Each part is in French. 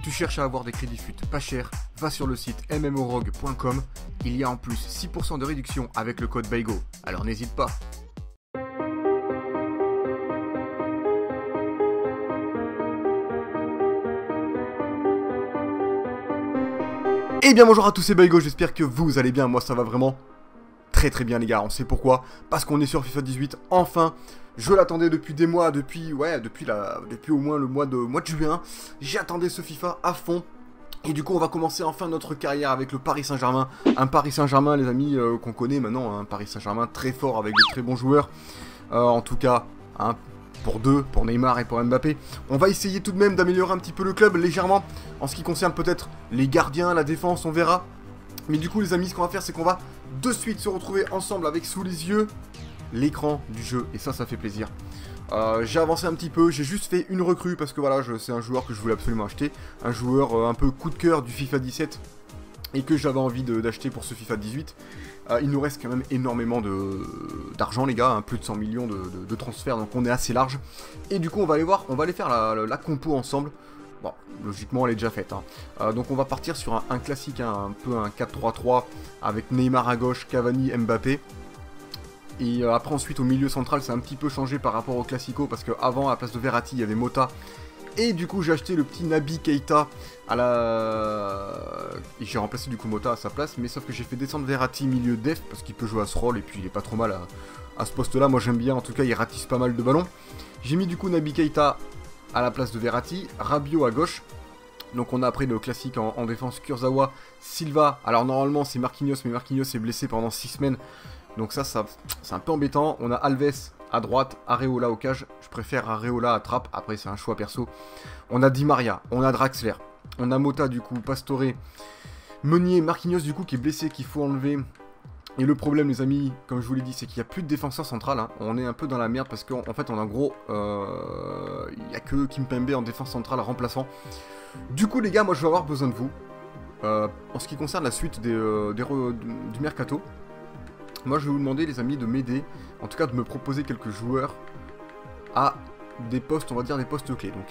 Tu cherches à avoir des crédits FUT pas chers, va sur le site mmorogue.com. Il y a en plus 6% de réduction avec le code BAIGO, alors n'hésite pas. Eh bien bonjour à tous, c'est BAIGO, j'espère que vous allez bien, moi ça va vraiment très bien les gars, on sait pourquoi, parce qu'on est sur FIFA 18, enfin, je l'attendais depuis des mois, depuis au moins le mois de juin, j'attendais ce FIFA à fond, et du coup on va commencer enfin notre carrière avec le Paris Saint-Germain, un Paris Saint-Germain les amis qu'on connaît maintenant, un Paris Saint-Germain très fort avec de très bons joueurs, en tout cas, pour Neymar et pour Mbappé. On va essayer tout de même d'améliorer un petit peu le club légèrement, en ce qui concerne peut-être les gardiens, la défense, on verra. Mais du coup les amis, ce qu'on va faire c'est qu'on va de suite se retrouver ensemble avec sous les yeux l'écran du jeu, et ça fait plaisir. J'ai avancé un petit peu, j'ai juste fait une recrue parce que voilà, c'est un joueur que je voulais absolument acheter, un joueur un peu coup de cœur du FIFA 17 et que j'avais envie d'acheter pour ce FIFA 18. Il nous reste quand même énormément d'argent les gars, hein, plus de 100 millions de transferts, donc on est assez large. Et du coup on va aller faire la compo ensemble. Bon, logiquement elle est déjà faite. Hein. Donc on va partir sur un classique, hein, un peu un 4-3-3 avec Neymar à gauche, Cavani, Mbappé. Et après ensuite au milieu central c'est un petit peu changé par rapport au Classico parce qu'avant à la place de Verratti il y avait Mota. Et du coup j'ai acheté le petit Naby Keita et j'ai remplacé du coup Mota à sa place, mais sauf que j'ai fait descendre Verratti milieu def parce qu'il peut jouer à ce rôle et puis il est pas trop mal à ce poste là, moi j'aime bien, en tout cas il ratisse pas mal de ballons. J'ai mis du coup Naby Keita à la place de Verratti, Rabiot à gauche. Donc on a après le classique en défense, Kurzawa, Silva. Alors normalement c'est Marquinhos, mais Marquinhos est blessé pendant 6 semaines. Donc ça c'est un peu embêtant. On a Alves à droite, Areola au cage. Je préfère Areola à trappe, après c'est un choix perso. On a Di Maria, on a Draxler, on a Mota du coup, Pastore, Meunier, Marquinhos du coup qui est blessé, qu'il faut enlever. Et le problème les amis, comme je vous l'ai dit, c'est qu'il n'y a plus de défenseur central. Hein. On est un peu dans la merde parce qu'en fait on a en gros, il n'y a que Kimpembe en défense centrale remplaçant. Du coup les gars, moi je vais avoir besoin de vous. En ce qui concerne la suite du mercato, moi je vais vous demander les amis de m'aider, en tout cas de me proposer quelques joueurs à des postes, on va dire des postes clés. Donc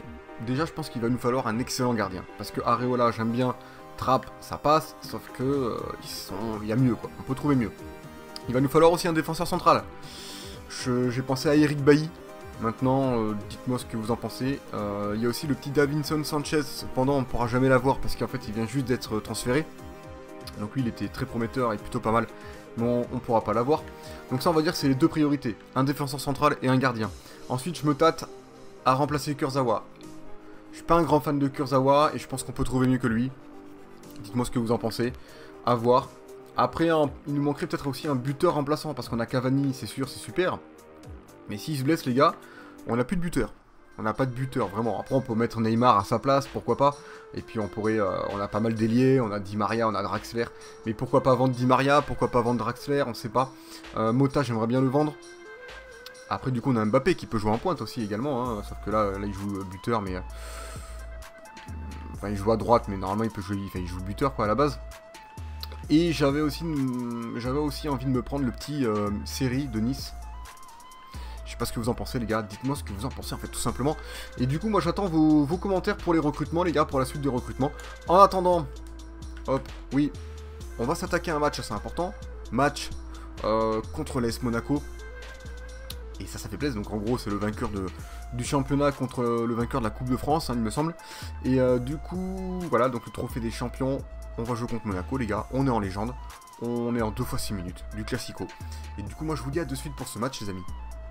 déjà je pense qu'il va nous falloir un excellent gardien, parce que Areola j'aime bien, Trapp ça passe, sauf que il y a mieux quoi, on peut trouver mieux. Il va nous falloir aussi un défenseur central. J'ai pensé à Eric Bailly. Maintenant, dites-moi ce que vous en pensez. Il y a aussi le petit Davinson Sanchez, cependant on ne pourra jamais l'avoir parce qu'en fait il vient juste d'être transféré. Donc lui il était très prometteur et plutôt pas mal, mais on ne pourra pas l'avoir. Donc ça on va dire que c'est les deux priorités, un défenseur central et un gardien. Ensuite je me tâte à remplacer Kurzawa. Je suis pas un grand fan de Kurzawa et je pense qu'on peut trouver mieux que lui. Dites-moi ce que vous en pensez, à voir. Après il nous manquerait peut-être aussi un buteur remplaçant, parce qu'on a Cavani, c'est sûr, c'est super. Mais s'il se blesse les gars, on n'a plus de buteur. On n'a pas de buteur vraiment. Après on peut mettre Neymar à sa place, pourquoi pas. Et puis on pourrait, on a pas mal d'ailiers, on a Di Maria, on a Draxler. Mais pourquoi pas vendre Di Maria, pourquoi pas vendre Draxler, on sait pas. Mota j'aimerais bien le vendre. Après du coup on a Mbappé qui peut jouer en pointe aussi également. Hein. Sauf que là il joue buteur mais... Enfin il joue à droite mais normalement il peut jouer, il joue buteur quoi à la base. Et j'avais aussi envie de me prendre le petit série de Nice. Je sais pas ce que vous en pensez les gars, dites-moi ce que vous en pensez en fait tout simplement. Et du coup moi j'attends vos commentaires pour les recrutements les gars, pour la suite des recrutements. En attendant, hop, oui, on va s'attaquer à un match assez important. Match contre l'AS Monaco. Et ça fait plaisir, donc en gros c'est le vainqueur du championnat contre le vainqueur de la Coupe de France, hein, il me semble. Et du coup, voilà, donc le trophée des champions, on va jouer contre Monaco les gars, on est en légende. On est en 2 x 6 minutes, du Classico. Et du coup moi je vous dis à de suite pour ce match les amis.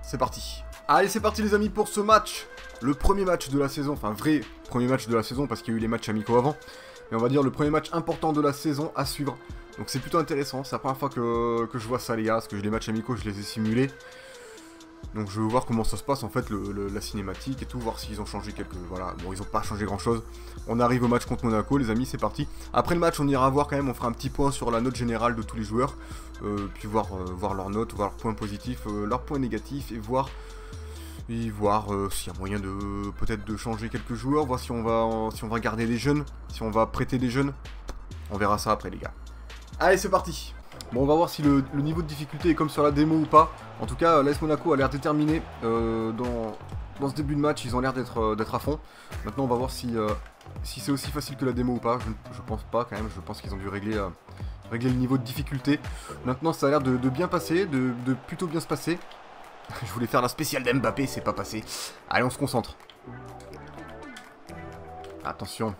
C'est parti. Allez c'est parti les amis pour ce match. Le premier match de la saison, enfin vrai premier match de la saison parce qu'il y a eu les matchs amicaux avant. Mais on va dire le premier match important de la saison à suivre. Donc c'est plutôt intéressant, c'est la première fois que je vois ça les gars, parce que les matchs amicaux je les ai simulés. Donc je veux voir comment ça se passe en fait, la cinématique et tout, voir s'ils ont changé quelques... Voilà, bon ils ont pas changé grand chose. On arrive au match contre Monaco les amis, c'est parti. Après le match on ira voir quand même, on fera un petit point sur la note générale de tous les joueurs. Puis voir leurs notes, voir leurs points positifs, leurs points négatifs et voir s'il y a moyen de peut-être de changer quelques joueurs, voir si on va garder des jeunes, si on va prêter des jeunes. On verra ça après les gars. Allez c'est parti. Bon on va voir si le niveau de difficulté est comme sur la démo ou pas. En tout cas l'AS Monaco a l'air déterminé dans dans ce début de match, ils ont l'air d'être à fond. Maintenant, on va voir si c'est aussi facile que la démo ou pas. Je pense pas quand même, je pense qu'ils ont dû régler le niveau de difficulté. Maintenant, ça a l'air de bien passer, de plutôt bien se passer. Je voulais faire la spéciale d'Mbappé, c'est pas passé. Allez, on se concentre. Attention.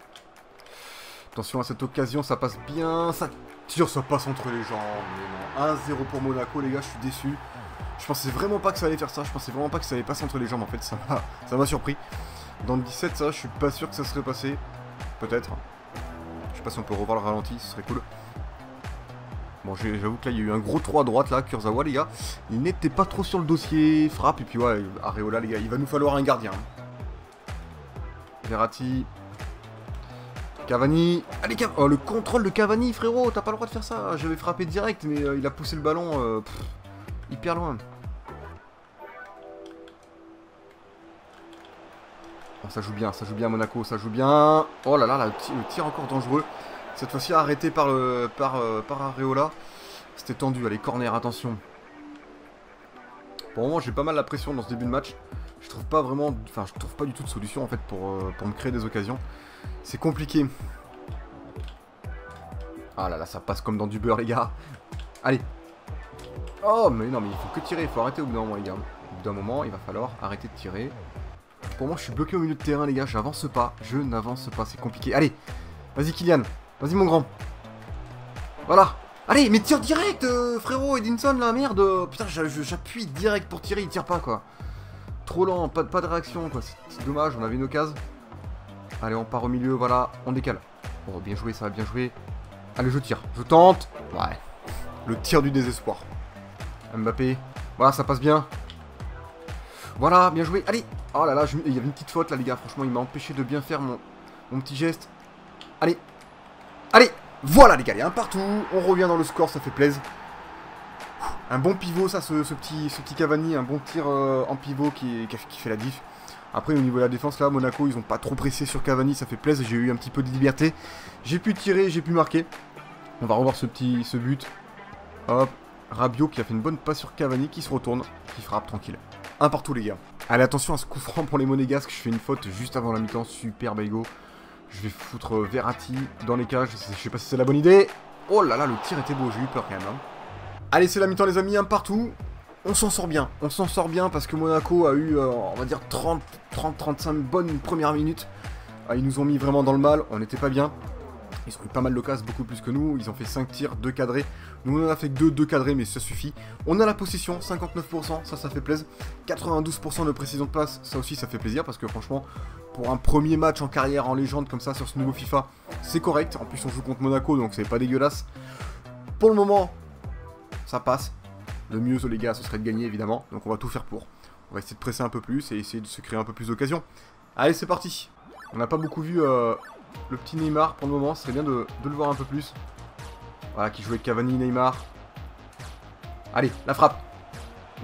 Attention à cette occasion, ça passe bien. Ça tire, ça passe entre les jambes. Mais non. 1-0 pour Monaco, les gars, je suis déçu. Je pensais vraiment pas que ça allait faire ça. Je pensais vraiment pas que ça allait passer entre les jambes, en fait. Ça m'a surpris. Dans le 17, ça, je suis pas sûr que ça serait passé. Peut-être. Je sais pas si on peut revoir le ralenti, ce serait cool. Bon, j'avoue que là, il y a eu un gros 3 à droite, là, Kurzawa, les gars. Il n'était pas trop sur le dossier. Frappe, et puis ouais, Areola, les gars, il va nous falloir un gardien. Verratti. Cavani. Allez, oh, le contrôle de Cavani, frérot, t'as pas le droit de faire ça. J'avais frappé direct, mais il a poussé le ballon hyper loin. Oh, ça joue bien Monaco, ça joue bien. Oh là là, le tir encore dangereux. Cette fois-ci arrêté par Areola. C'était tendu, allez, corner, attention. Pour le moment, j'ai pas mal la pression dans ce début de match. Je trouve pas vraiment, enfin, je trouve pas du tout de solution en fait pour me créer des occasions. C'est compliqué. Ah là là, ça passe comme dans du beurre, les gars. Allez. Oh, mais non, mais il faut que tirer, il faut arrêter au bout d'un moment, les gars. Au bout d'un moment, il va falloir arrêter de tirer. Pour moi, je suis bloqué au milieu de terrain, les gars. J'avance pas, je n'avance pas, c'est compliqué. Allez, vas-y, Kylian. Vas-y, mon grand. Voilà. Allez, mais tire direct, frérot, Edinson, là, merde. Putain, j'appuie direct pour tirer, il tire pas, quoi. Trop lent, pas de réaction, quoi. C'est dommage, on avait une occasion. Allez, on part au milieu, voilà, on décale. Oh, bien joué, ça va bien jouer. Allez, je tire, je tente. Ouais. Le tir du désespoir. Mbappé. Voilà, ça passe bien. Voilà, bien joué. Allez. Oh là là, il y avait une petite faute, là, les gars. Franchement, il m'a empêché de bien faire mon petit geste. Allez. Allez. Voilà, les gars, il y a un partout. On revient dans le score, ça fait plaisir. Un bon pivot, ça, ce petit Cavani. Un bon tir en pivot qui fait la diff. Après, au niveau de la défense, là, Monaco, ils ont pas trop pressé sur Cavani, ça fait plaisir. J'ai eu un petit peu de liberté. J'ai pu tirer, j'ai pu marquer. On va revoir ce but. Hop. Rabiot qui a fait une bonne passe sur Cavani, qui se retourne, qui frappe, tranquille. Un partout, les gars. Allez, attention à ce coup franc pour les Monégasques. Je fais une faute juste avant la mi-temps. Super Belgo. Je vais foutre Verratti dans les cages. Je sais pas si c'est la bonne idée. Oh là là, le tir était beau. J'ai eu peur quand même. Hein. Allez, c'est la mi-temps, les amis. Un partout. On s'en sort bien. On s'en sort bien parce que Monaco a eu, on va dire, 30-35 bonnes premières minutes. Ils nous ont mis vraiment dans le mal. On n'était pas bien. Ils ont eu pas mal d'occasions, beaucoup plus que nous. Ils ont fait 5 tirs, 2 cadrés. Nous, on en a fait que 2 cadrés, mais ça suffit. On a la possession, 59%, ça fait plaisir. 92% de précision de passe, ça aussi, ça fait plaisir. Parce que franchement, pour un premier match en carrière en légende comme ça sur ce nouveau FIFA, c'est correct. En plus, on joue contre Monaco, donc c'est pas dégueulasse. Pour le moment, ça passe. Le mieux, les gars, ce serait de gagner, évidemment. Donc on va tout faire pour. On va essayer de presser un peu plus et essayer de se créer un peu plus d'occasions. Allez, c'est parti. On n'a pas beaucoup vu le petit Neymar pour le moment. Ce serait bien de le voir un peu plus. Voilà, qui jouait Cavani, Neymar. Allez, la frappe.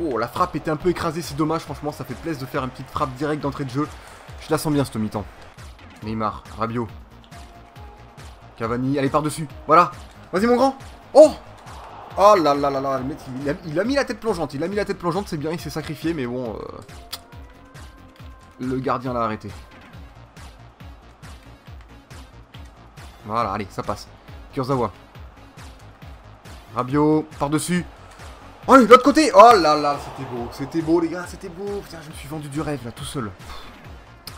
Oh, la frappe était un peu écrasée, c'est dommage. Franchement, ça fait plaisir de faire une petite frappe directe d'entrée de jeu. Je la sens bien, cette mi-temps. Neymar, Rabiot. Cavani, allez, par-dessus. Voilà. Vas-y, mon grand. Oh! Oh là là là là, le mec, il a mis la tête plongeante. Il a mis la tête plongeante, c'est bien, il s'est sacrifié, mais bon... Le gardien l'a arrêté. Voilà, allez, ça passe. Kurzawa. Rabiot, par-dessus. Oh, de l'autre côté. Oh là là, c'était beau, les gars, c'était beau. Putain, je me suis vendu du rêve, là, tout seul.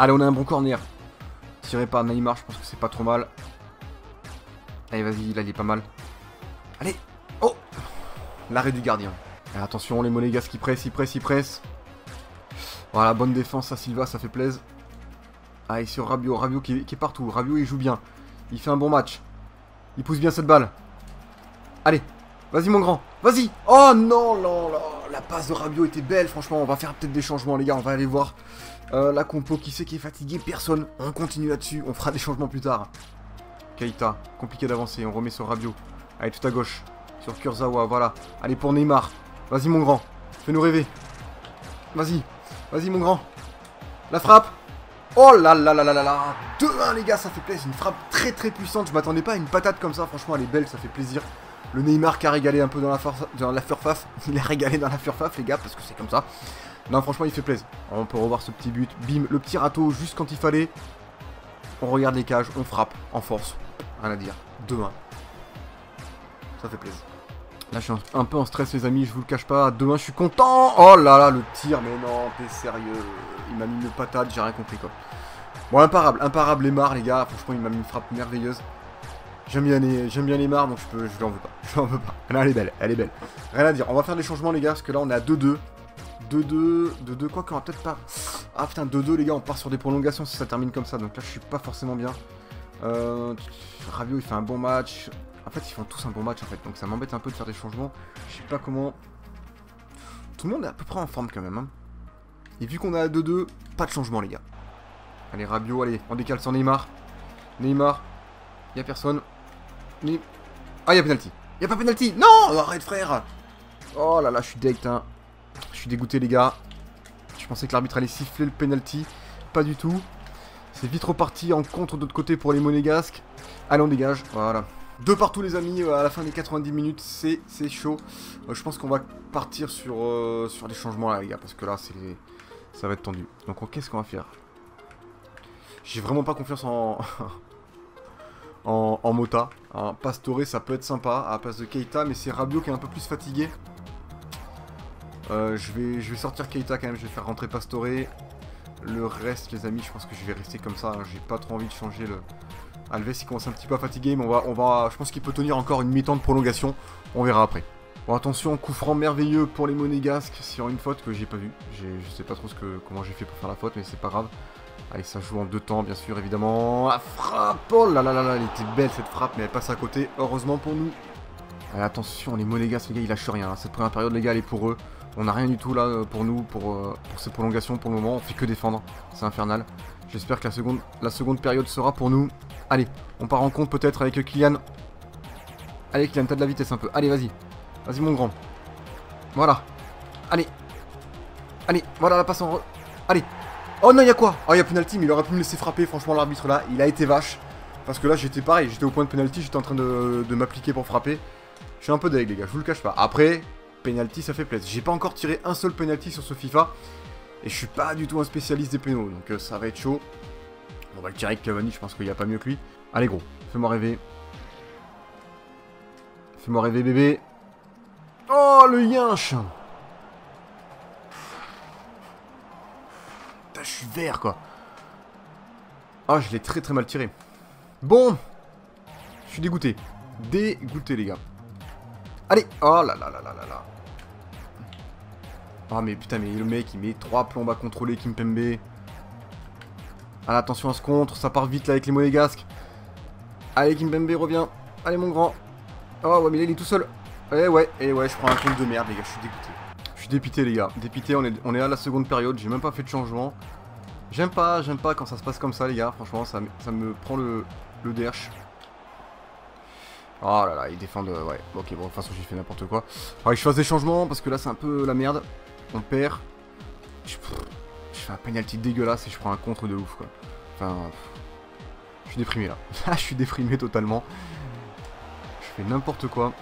Allez, on a un bon corner. Tiré par Neymar, je pense que c'est pas trop mal. Allez, vas-y, là, il est pas mal. Allez. Oh! L'arrêt du gardien. Et attention, les Monégasques qui pressent, ils pressent. Voilà, bonne défense à Silva, ça fait plaisir. Allez, sur Rabiot, Rabiot qui est partout. Rabiot, il joue bien. Il fait un bon match. Il pousse bien cette balle. Allez, vas-y mon grand, vas-y. Oh non, non, non, la passe de Rabiot était belle, franchement. On va faire peut-être des changements, les gars. On va aller voir la compo. Qui c'est qui est fatigué? Personne. On continue là-dessus. On fera des changements plus tard. Keita, compliqué d'avancer. On remet sur Rabiot. Allez, tout à gauche. Sur Kurzawa, voilà. Allez, pour Neymar. Vas-y mon grand, fais-nous rêver. Vas-y, vas-y mon grand. La frappe. Oh là là là là là là. 2-1 les gars, ça fait plaisir. Une frappe très très puissante. Je m'attendais pas à une patate comme ça. Franchement, elle est belle, ça fait plaisir. Le Neymar qui a régalé un peu dans la furfaf. Il a régalé dans la furfaf les gars, parce que c'est comme ça. Non, franchement, il fait plaisir. On peut revoir ce petit but. Bim, le petit râteau, juste quand il fallait. On regarde les cages, on frappe en force. Rien à dire. 2-1. Ça fait plaisir. Là, je suis un peu en stress, les amis, je vous le cache pas. Demain, je suis content. Oh là là, le tir, mais non, t'es sérieux. Il m'a mis une patate, j'ai rien compris, quoi. Bon, imparable Aymar, les gars. Franchement, il m'a mis une frappe merveilleuse. J'aime bien Aymar, donc je lui en veux pas. Je lui en veux pas. Là, elle est belle, elle est belle. Rien à dire. On va faire des changements, les gars, parce que là, on est à 2-2. 2-2, quoi qu'on va peut-être pas... Ah putain, 2-2 les gars, on part sur des prolongations si ça termine comme ça, donc là je suis pas forcément bien. Rabiot il fait un bon match. En fait ils font tous un bon match en fait, donc ça m'embête un peu de faire des changements. Je sais pas comment... Tout le monde est à peu près en forme quand même. Hein. Et vu qu'on est à 2-2, pas de changement les gars. Allez Rabiot, allez, on décale sur Neymar. Neymar, y'a personne. Ah y'a penalty. Y'a pas penalty. Non, arrête frère. Oh là là, je suis deg, hein. Je suis dégoûté les gars. Je pensais que l'arbitre allait siffler le penalty. Pas du tout. C'est vite reparti en contre de l'autre côté pour les Monégasques. Allez on dégage. Voilà. 2 partout les amis à la fin des 90 minutes. C'est chaud. Je pense qu'on va partir sur des changements là les gars. Parce que là ça va être tendu. Donc qu'est-ce qu'on va faire? J'ai vraiment pas confiance en... en Mota. Hein. Pastore ça peut être sympa à la place de Keita. Mais c'est Rabiot qui est un peu plus fatigué. Je vais sortir Keita quand même, je vais faire rentrer Pastore. Le reste les amis, je pense que je vais rester comme ça, hein. J'ai pas trop envie de changer le... Alves il commence un petit peu à fatiguer, mais je pense qu'il peut tenir encore une mi-temps de prolongation, on verra après. Bon attention, coup franc merveilleux pour les Monégasques sur une faute que j'ai pas vue. Je sais pas trop comment j'ai fait pour faire la faute, mais c'est pas grave. Allez, ça joue en 2 temps bien sûr évidemment. La frappe, oh là là là là, elle était belle cette frappe, mais elle passe à côté, heureusement pour nous. Allez attention, les Monégasques les gars, ils lâchent rien, hein. Cette première période les gars, elle est pour eux. On n'a rien du tout là pour nous, pour ces prolongations pour le moment. On fait que défendre. C'est infernal. J'espère que la seconde période sera pour nous. Allez, on part en compte peut-être avec Kylian. Allez Kylian, t'as de la vitesse un peu. Allez, vas-y. Vas-y mon grand. Voilà. Allez. Allez, voilà la passe en... Allez. Oh non, il y a quoi? Oh, il y a penalty, mais il aurait pu me laisser frapper. Franchement, l'arbitre là, il a été vache. Parce que là, j'étais pareil. J'étais au point de penalty. J'étais en train de m'appliquer pour frapper. Je suis un peu deg les gars, je vous le cache pas. Après... Penalty, ça fait plaisir. J'ai pas encore tiré un seul penalty sur ce FIFA. Et je suis pas du tout un spécialiste des pénaux. Donc ça va être chaud. On va le tirer avec Cavani, je pense qu'il n'y a pas mieux que lui. Allez gros, fais-moi rêver. Fais-moi rêver bébé. Oh le yinche. Putain, je suis vert quoi. Ah, je l'ai très très mal tiré. Bon. Je suis dégoûté. Dégoûté les gars. Allez. Oh là là là là là là. Oh mais putain, mais le mec il met 3 plombes à contrôler Kimpembe. Allez, attention à ce contre, ça part vite là avec les Monégasques. Allez Kimpembe revient. Allez mon grand. Oh ouais mais là il est tout seul. Et ouais, je prends un compte de merde les gars, je suis dégoûté. Je suis dépité les gars, dépité, on est à la seconde période, j'ai même pas fait de changement. J'aime pas quand ça se passe comme ça les gars, franchement ça me prend le derche. Oh là là, ils défendent, ouais, ok bon de toute façon j'ai fait n'importe quoi. Faudrait que je fasse des changements parce que là c'est un peu la merde. On perd. Je fais un penalty dégueulasse et je prends un contre de ouf quoi. Enfin, je suis déprimé là. Je suis déprimé totalement. Je fais n'importe quoi.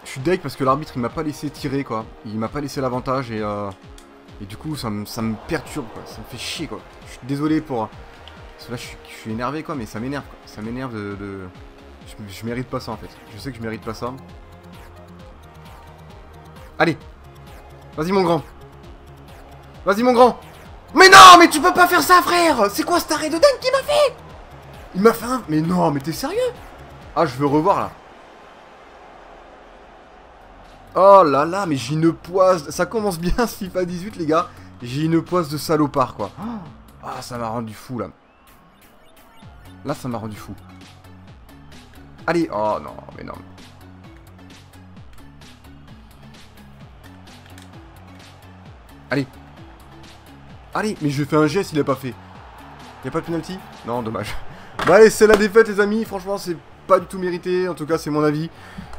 Je suis deg parce que l'arbitre il m'a pas laissé tirer quoi. Il m'a pas laissé l'avantage et du coup ça me perturbe quoi. Ça me fait chier quoi. Je suis désolé pour... Parce que là je suis énervé quoi, mais ça m'énerve quoi. Ça m'énerve de... Je mérite pas ça en fait. Je sais que je mérite pas ça. Allez. Vas-y mon grand. Vas-y mon grand. Mais non, mais tu peux pas faire ça frère. C'est quoi cet arrêt de dingue qu'il m'a fait? Il m'a fait un... Mais non, mais t'es sérieux? Ah, je veux revoir là. Oh là là, mais j'ai une poisse. Ça commence bien ce FIFA 18 les gars. J'ai une poisse de salopard quoi. Ah, ça m'a rendu fou là. Là, ça m'a rendu fou. Allez, oh non, mais non. Allez. Allez, mais je fais un geste, il a pas fait. Y'a pas de penalty? Non, dommage. Bon allez, c'est la défaite les amis, franchement c'est pas du tout mérité, en tout cas c'est mon avis.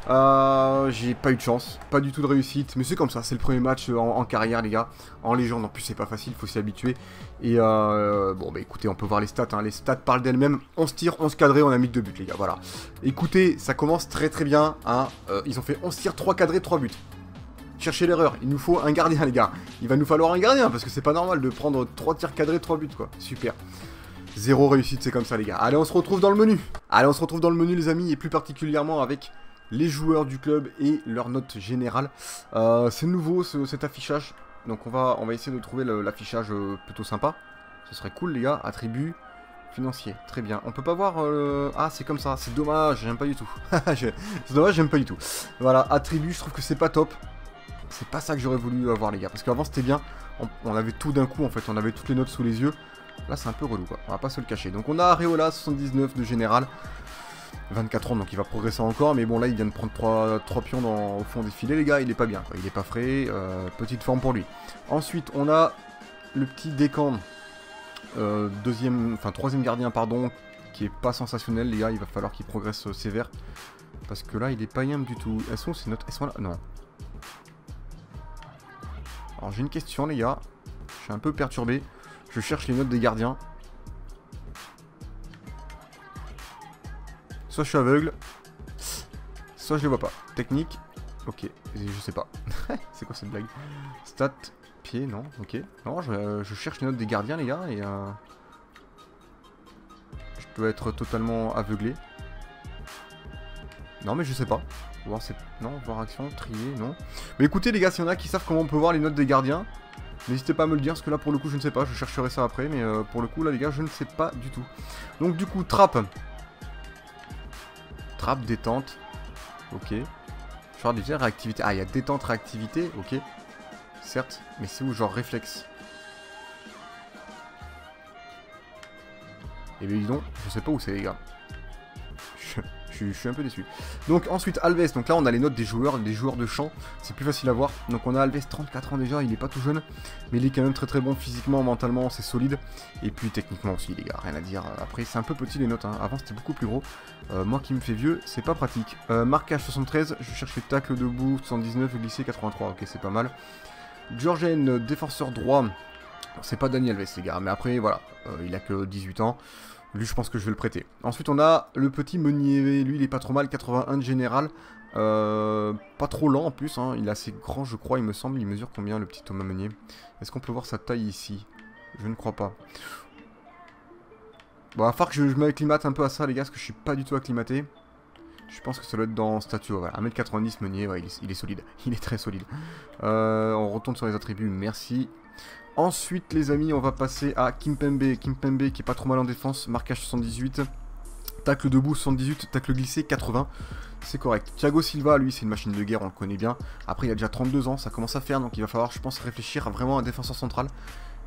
J'ai pas eu de chance, pas du tout de réussite, mais c'est comme ça, c'est le premier match en carrière les gars. En légende, en plus c'est pas facile, faut s'y habituer. Et bon bah écoutez, on peut voir les stats, hein. Les stats parlent d'elles-mêmes. 11 tirs, 11 cadrés, on a mis que 2 buts les gars, voilà. Écoutez, ça commence très très bien, hein. Ils ont fait 11 tirs, 3 cadrés, 3 buts. cherchez l'erreur. Il nous faut un gardien, les gars. Il va nous falloir un gardien, parce que c'est pas normal de prendre 3 tirs cadrés, 3 buts, quoi. Super. 0 réussite, c'est comme ça, les gars. Allez, on se retrouve dans le menu. Allez, on se retrouve dans le menu, les amis, et plus particulièrement avec les joueurs du club et leur note générale. C'est nouveau, cet affichage. Donc, on va essayer de trouver l'affichage plutôt sympa. Ce serait cool, les gars. Attributs financiers. Très bien. On peut pas voir... Ah, c'est comme ça. C'est dommage, j'aime pas du tout. C'est dommage, j'aime pas du tout. Voilà, attributs, je trouve que c'est pas top. C'est pas ça que j'aurais voulu avoir, les gars. Parce qu'avant, c'était bien. On avait tout d'un coup, en fait. On avait toutes les notes sous les yeux. Là, c'est un peu relou, quoi. On va pas se le cacher. Donc, on a Areola, 79 de général. 24 ans, donc il va progresser encore. Mais bon, là, il vient de prendre 3 pions au fond des filets, les gars. Il est pas bien, quoi. Il est pas frais. Petite forme pour lui. Ensuite, on a le petit Descamps. Troisième gardien, pardon. Qui est pas sensationnel, les gars. Il va falloir qu'il progresse sévère. Parce que là, il est pas yam du tout. Elles sont ces notes? Elles sont là? Non. Alors, j'ai une question, les gars. Je suis un peu perturbé. Je cherche les notes des gardiens. Soit je suis aveugle, soit je les vois pas. Technique, ok, je sais pas. C'est quoi cette blague? Stat, pied, non, ok. Non, je cherche les notes des gardiens, les gars, et je peux être totalement aveuglé. Non, mais je sais pas. Voir action, trier, non. Mais écoutez, les gars, s'il y en a qui savent comment on peut voir les notes des gardiens, n'hésitez pas à me le dire, parce que là, pour le coup, je ne sais pas. Je chercherai ça après, mais pour le coup, là, les gars, je ne sais pas du tout. Donc, du coup, trappe. Trappe, détente. Ok. Genre, déjà, réactivité. Ah, il y a détente, réactivité. Ok. Certes, mais c'est où, genre, réflexe? Eh bien, dis donc, je sais pas où c'est, les gars. Je suis un peu déçu. Donc ensuite Alves, donc là on a les notes des joueurs de champ, c'est plus facile à voir. Donc on a Alves, 34 ans déjà, il est pas tout jeune, mais il est quand même très très bon physiquement, mentalement, c'est solide. Et puis techniquement aussi, les gars, rien à dire. Après c'est un peu petit les notes, hein. Avant c'était beaucoup plus gros. Moi qui me fais vieux, c'est pas pratique. Marquage 73, je cherche les tacles debout, 79, glissé 83, ok c'est pas mal. Georgen, défenseur droit, c'est pas Dani Alves les gars, mais après voilà, il a que 18 ans. Lui, je pense que je vais le prêter. Ensuite, on a le petit Meunier. Lui, il est pas trop mal. 81 de général. Pas trop lent en plus. Hein. Il est assez grand, je crois, il me semble. Il mesure combien, le petit Thomas Meunier? Est-ce qu'on peut voir sa taille ici? Je ne crois pas. Bon, il va falloir que je m'acclimate un peu à ça, les gars, parce que je suis pas du tout acclimaté. Je pense que ça doit être dans statut. Voilà. 1m90, Meunier. Ouais, il est solide. Il est très solide. On retourne sur les attributs. Merci. Ensuite, les amis, on va passer à Kimpembe. Kimpembe qui est pas trop mal en défense. Marquage 78. Tacle debout 78. Tacle glissé 80. C'est correct. Thiago Silva, lui, c'est une machine de guerre, on le connaît bien. Après, il a déjà 32 ans, ça commence à faire. Donc, il va falloir, je pense, réfléchir à vraiment un défenseur central.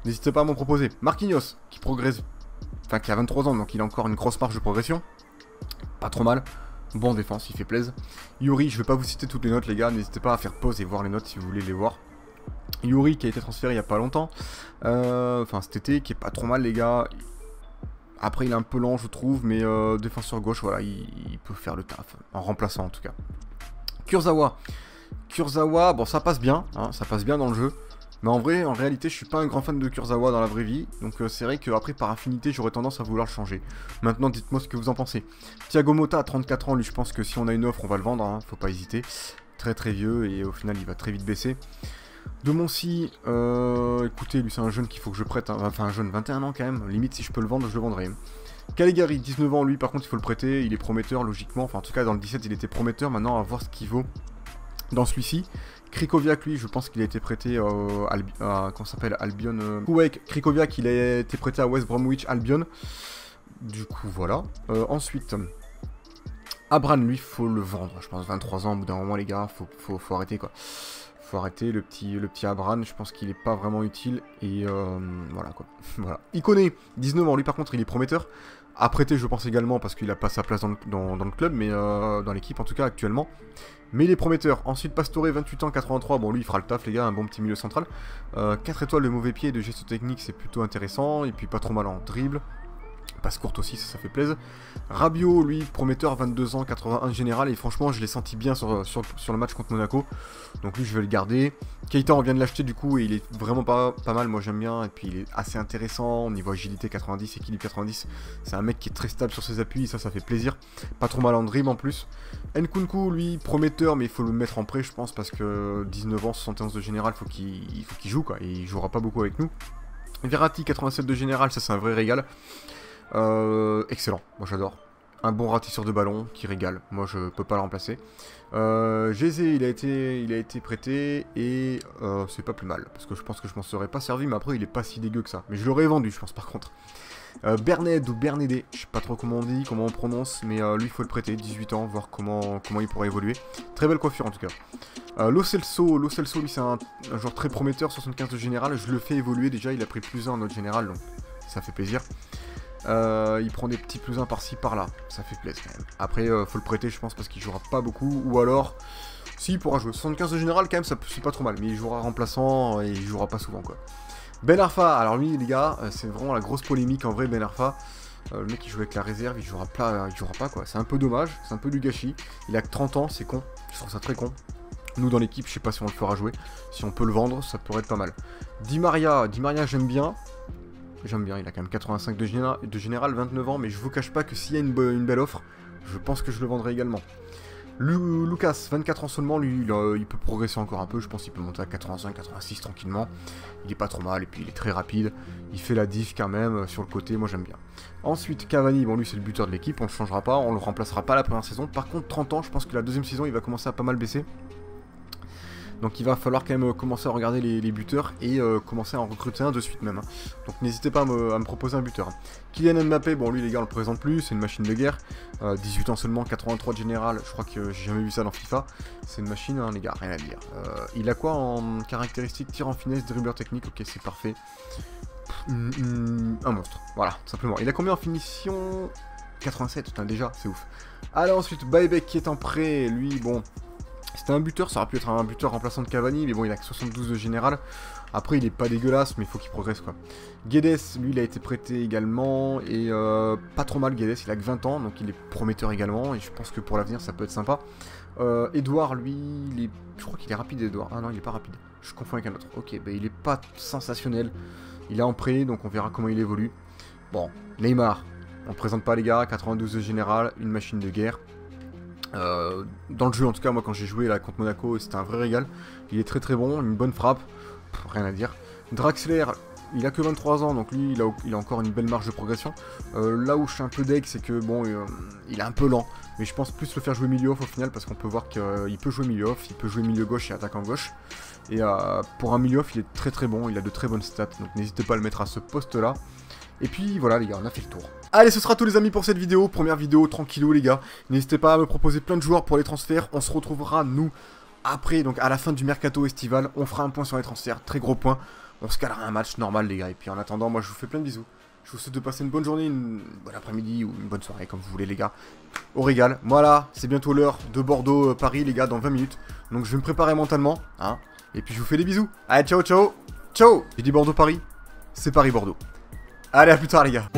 N'hésitez pas à m'en proposer. Marquinhos, qui progresse. Enfin, qui a 23 ans, donc il a encore une grosse marge de progression. Pas trop mal. Bon défense, il fait plaisir. Yuri, je vais pas vous citer toutes les notes, les gars. N'hésitez pas à faire pause et voir les notes si vous voulez les voir. Yuri qui a été transféré il y a pas longtemps, enfin cet été, qui est pas trop mal les gars. Après il est un peu lent je trouve, mais défenseur gauche, voilà, il peut faire le taf, en remplaçant en tout cas. Kurzawa, bon ça passe bien, hein, ça passe bien dans le jeu. Mais en vrai, en réalité, je suis pas un grand fan de Kurzawa dans la vraie vie. Donc c'est vrai qu'après par affinité, j'aurais tendance à vouloir le changer. Maintenant, dites-moi ce que vous en pensez. Thiago Motta à 34 ans, lui je pense que si on a une offre, on va le vendre, hein, faut pas hésiter. Très très vieux et au final il va très vite baisser. De Moncy, écoutez, lui c'est un jeune qu'il faut que je prête, hein. Enfin un jeune, 21 ans quand même, limite si je peux le vendre, je le vendrai. Caligari, 19 ans, lui par contre il faut le prêter, il est prometteur logiquement, enfin en tout cas dans le 17 il était prometteur, maintenant à voir ce qu'il vaut dans celui-ci. Krikoviak, lui, je pense qu'il a été prêté à comment s'appelle, Albion. Krikoviak, il a été prêté à West Bromwich Albion. Du coup, voilà. Ensuite, Abran, lui, faut le vendre. Je pense 23 ans, au bout d'un moment, les gars, faut arrêter, quoi. Faut arrêter le petit Abran, je pense qu'il est pas vraiment utile. Et voilà, quoi. Voilà. Iconé, 19 ans, lui, par contre, il est prometteur. À prêter, je pense également, parce qu'il a pas sa place dans le club, mais dans l'équipe, en tout cas, actuellement. Mais il est prometteur. Ensuite, Pastore, 28 ans, 83. Bon, lui, il fera le taf, les gars, un bon petit milieu central. 4 étoiles de mauvais pied et de geste technique, c'est plutôt intéressant. Et puis, pas trop mal en dribble. passe courte aussi, ça fait plaisir. Rabiot, lui, prometteur, 22 ans, 81 général, et franchement, je l'ai senti bien sur le match contre Monaco. Donc lui, je vais le garder. Keita, on vient de l'acheter du coup, et il est vraiment pas mal, moi j'aime bien. Et puis il est assez intéressant, niveau agilité 90, équilibre 90. C'est un mec qui est très stable sur ses appuis, ça fait plaisir. Pas trop mal en dribble en plus. Nkunku, lui, prometteur, mais il faut le mettre en prêt, je pense, parce que 19 ans, 71 de général, il faut qu'il joue, quoi, et il jouera pas beaucoup avec nous. Verratti, 87 de général, ça c'est un vrai régal. Excellent, moi j'adore. Un bon ratisseur de ballon qui régale, moi je peux pas le remplacer. Gézé, il a été prêté et c'est pas plus mal, parce que je pense que je m'en serais pas servi, mais après il est pas si dégueu que ça. Mais je l'aurais vendu, je pense par contre. Berned ou Bernede, je sais pas trop comment on dit, comment on prononce, mais lui il faut le prêter, 18 ans, voir comment il pourrait évoluer. Très belle coiffure en tout cas. Lo Celso, lui c'est un joueur très prometteur, 75 de général, je le fais évoluer déjà, il a pris +1 en notre général, donc ça fait plaisir. Il prend des petits +1 par-ci par-là, ça fait plaisir quand même. Après faut le prêter je pense parce qu'il jouera pas beaucoup, ou alors, si il pourra jouer. 75 de général quand même, c'est pas trop mal, mais il jouera remplaçant et il jouera pas souvent quoi. Ben Arfa, alors lui les gars, c'est vraiment la grosse polémique en vrai. Ben Arfa, le mec qui joue avec la réserve, il jouera pas quoi, c'est un peu dommage, c'est un peu du gâchis. Il a que 30 ans, c'est con, je trouve ça très con. Nous dans l'équipe, je sais pas si on le fera jouer, si on peut le vendre, ça pourrait être pas mal. Di Maria j'aime bien, il a quand même 85 de général, 29 ans, mais je vous cache pas que s'il y a une belle offre, je pense que je le vendrai également. Lucas, 24 ans seulement, lui, il peut progresser encore un peu, je pense qu'il peut monter à 85, 86 tranquillement. Il est pas trop mal, et puis il est très rapide, il fait la diff quand même, sur le côté, moi j'aime bien. Ensuite, Cavani, bon lui c'est le buteur de l'équipe, on le changera pas, on le remplacera pas la première saison. Par contre, 30 ans, je pense que la deuxième saison, il va commencer à pas mal baisser. Donc il va falloir quand même commencer à regarder les buteurs et commencer à en recruter un de suite même. Donc n'hésitez pas à me proposer un buteur. Kylian Mbappé, bon lui les gars on le présente plus, c'est une machine de guerre. 18 ans seulement, 83 de général, je crois que j'ai jamais vu ça dans FIFA. C'est une machine hein, les gars, rien à dire. Il a quoi en caractéristiques? Tir en finesse, dribbleur technique, ok c'est parfait. Un monstre, voilà, tout simplement. Il a combien en finition? 87, putain déjà, c'est ouf. Allez ensuite, Baebek qui est en prêt, lui bon... C'était un buteur, ça aurait pu être un buteur remplaçant de Cavani, mais bon, il a que 72 de général. Après, il est pas dégueulasse, mais il faut qu'il progresse, quoi. Guedes, lui, il a été prêté également, et pas trop mal, Guedes, il a que 20 ans, donc il est prometteur également, et je pense que pour l'avenir, ça peut être sympa. Edouard, lui, je crois qu'il est rapide, Edouard. Ah non, il est pas rapide, je confonds avec un autre. Ok, bah il est pas sensationnel, il est en prêt, donc on verra comment il évolue. Bon, Neymar, on le présente pas, les gars, 92 de général, une machine de guerre. Dans le jeu en tout cas, moi quand j'ai joué là contre Monaco, c'était un vrai régal. Il est très très bon, une bonne frappe, rien à dire. Draxler, il a que 23 ans, donc lui il a encore une belle marge de progression. Là où je suis un peu deg, c'est que bon, il est un peu lent, mais je pense plus le faire jouer milieu off au final, parce qu'on peut voir qu'il peut jouer milieu off, il peut jouer milieu gauche et attaquant gauche. Et pour un milieu off, il est très très bon, il a de très bonnes stats, donc n'hésitez pas à le mettre à ce poste là. Et puis voilà les gars, on a fait le tour. Allez, ce sera tout les amis pour cette vidéo, première vidéo tranquillou les gars. N'hésitez pas à me proposer plein de joueurs pour les transferts, on se retrouvera nous après, donc à la fin du mercato estival, on fera un point sur les transferts, très gros point. On se calera un match normal les gars, et puis en attendant, moi je vous fais plein de bisous. Je vous souhaite de passer une bonne journée, une bonne après-midi ou une bonne soirée, comme vous voulez les gars. Au régal, voilà, c'est bientôt l'heure de Bordeaux-Paris les gars, dans 20 minutes. Donc je vais me préparer mentalement, hein, et puis je vous fais des bisous. Allez, ciao, ciao, ciao. J'ai dit Bordeaux-Paris, c'est Paris-Bordeaux. Allez, à plus tard les gars.